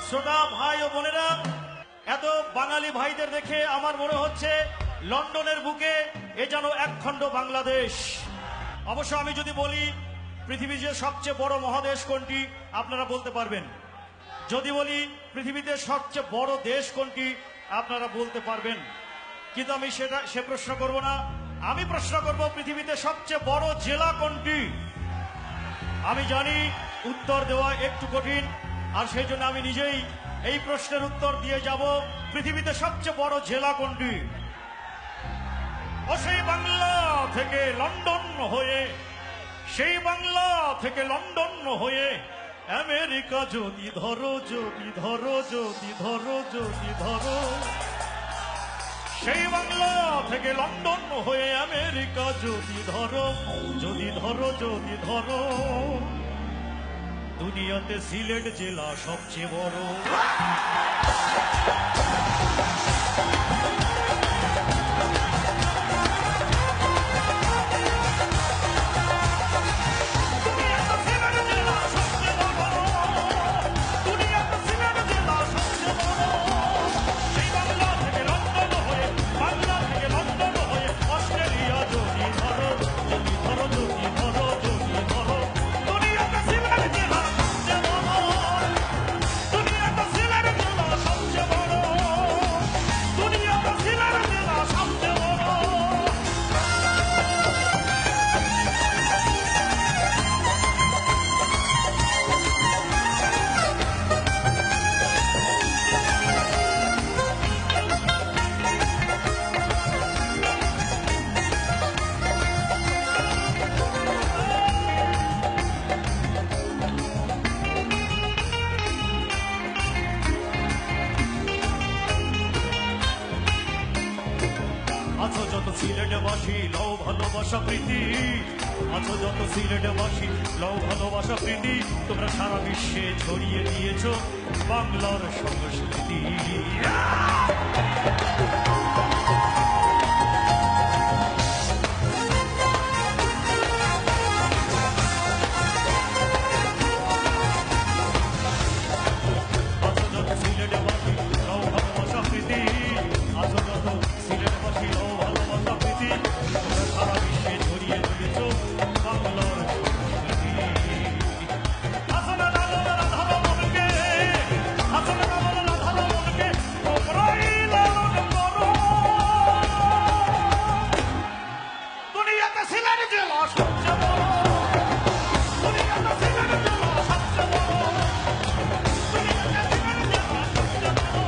শ্রোতা ভাই ও বোনেরা, এত বাঙালি ভাইদের দেখে আমার মনে হচ্ছে লন্ডনের বুকে এ যেন একখণ্ড বাংলাদেশ। অবশ্য আমি যদি বলি পৃথিবীর যে সবচেয়ে বড় মহাদেশ কোনটি, আপনারা বলতে পারবেন। যদি বলি পৃথিবীতে সবচেয়ে বড় দেশ কোনটি, আপনারা বলতে পারবেন। কিন্তু আমি সে প্রশ্ন করব না। আমি প্রশ্ন করব পৃথিবীতে সবচেয়ে বড় জেলা কোনটি। আমি জানি উত্তর দেওয়া একটু কঠিন, আর সেই জন্য আমি নিজেই এই প্রশ্নের উত্তর দিয়ে যাব। পৃথিবীতে সবচেয়ে বড় জেলা কোনটি? ও সেই বাংলা থেকে লন্ডন হয়ে, সেই বাংলা থেকে লন্ডন হয়ে আমেরিকা যদি ধরো, যদি ধরো, যদি ধরো, যদি ধরো, সেই বাংলা থেকে লন্ডন হয়ে আমেরিকা যদি ধরো, যদি ধরো, যদি ধরো, দুনিয়াতে সিলেট জেলা সবচেয়ে বড়। আছো যত সিলেটবাসী লও ভালোবাসা প্রীতি, আছো যত সিলেটবাসী লও ভালোবাসা প্রীতি, তোমরা সারা বিশ্বে ছড়িয়ে দিয়েছো বাংলার সংস্কৃতি। আছো যত সিলেটবাসী লও ভালোবাসা প্রীতি, আছো যত সিলেটবাসী লও ভালোবাসা প্রীতি, তোমরা সারা বিশ্বে ছড়িয়ে দিয়েছো বাংলার সংস্কৃতি। আসলে রাধার মনকে, আসলে রাধার মনকে তোমরাই লালন করো। দুনিয়াতে সিলেট জেলা সবচেয়ে বড়, দুনিয়াতে সিলেট জেলা সবচেয়ে বড়, দুনিয়াতে সিলেট জেলা সবচেয়ে বড়।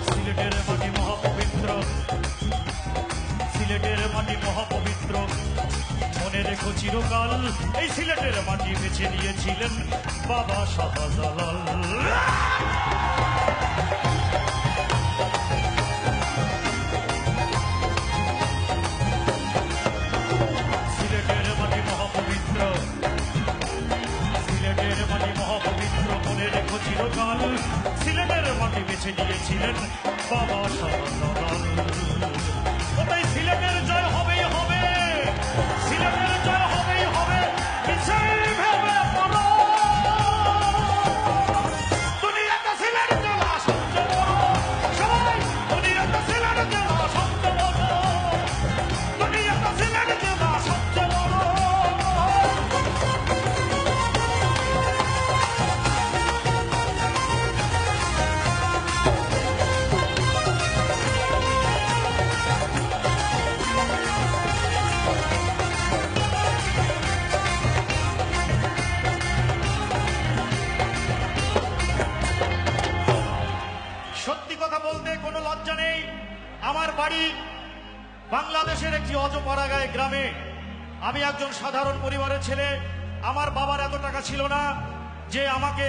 সিলেটের মাটি মহাপবিত্র, সিলেটের মাটি মহাপবিত্র, মনে রেখো চিরকাল এই সিলেটের মাটি বেছে নিয়েছিলেন বাবা শাহজালাল। সিলেটের মাটি মহাপবিত্র, সিলেটের মাটি মহাপবিত্র, মনে রেখো চিরকাল সিলেটের মাটি বেছে নিয়েছিলেন বাবা শাহজালাল। ওটাই সিলেটের জয় হবেই হবে, সিলেটের জয় হবেই হবে, মিছিল ভেবে পড়ো। দুনিয়াতে সিলেট জেলা সবচেয়ে বড়, সবাই দুনিয়াতে সিলেট জেলা সবচেয়ে বড়, দুনিয়াতে সিলেট জেলা সবচেয়ে বড়। সত্যি কথা বলতে কোনো লজ্জা নেই। আমার বাড়ি বাংলাদেশের একটি অজপাড়াগাঁয় গ্রামে। আমি একজন সাধারণ পরিবারের ছেলে। আমার বাবার এত টাকা ছিল না যে আমাকে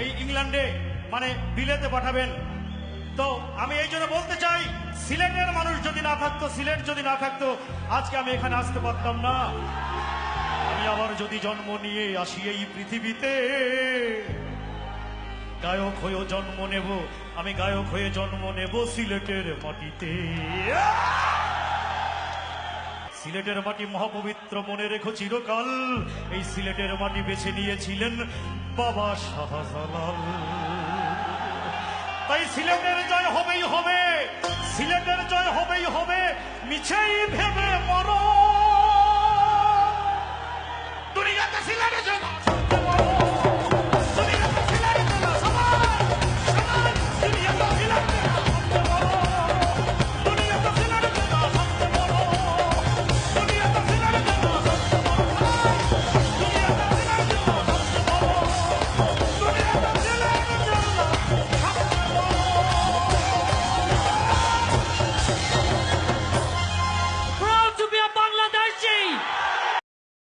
এই ইংল্যান্ডে মানে বিলেতে পাঠাবেন। তো আমি এই জন্য বলতে চাই, সিলেটের মানুষ যদি না থাকতো, সিলেট যদি না থাকতো, আজকে আমি এখানে আসতে পারতাম না। আমি আবার যদি জন্ম নিয়ে আসি এই পৃথিবীতে, গায়ক হয়েও জন্ম নেব, আমি গায়ক হয়ে জন্ম নেব সিলেটের মাটিতে। সিলেটের মাটি মহাপবিত্র, মনে রেখো চিরকাল। এই সিলেটের মাটি বেছে নিয়েছিলেন বাবা শাহজালাল। তাই সিলেটের জয় হবেই হবে, সিলেটের জয় হবেই হবে, মিছেই ভেবে মরো।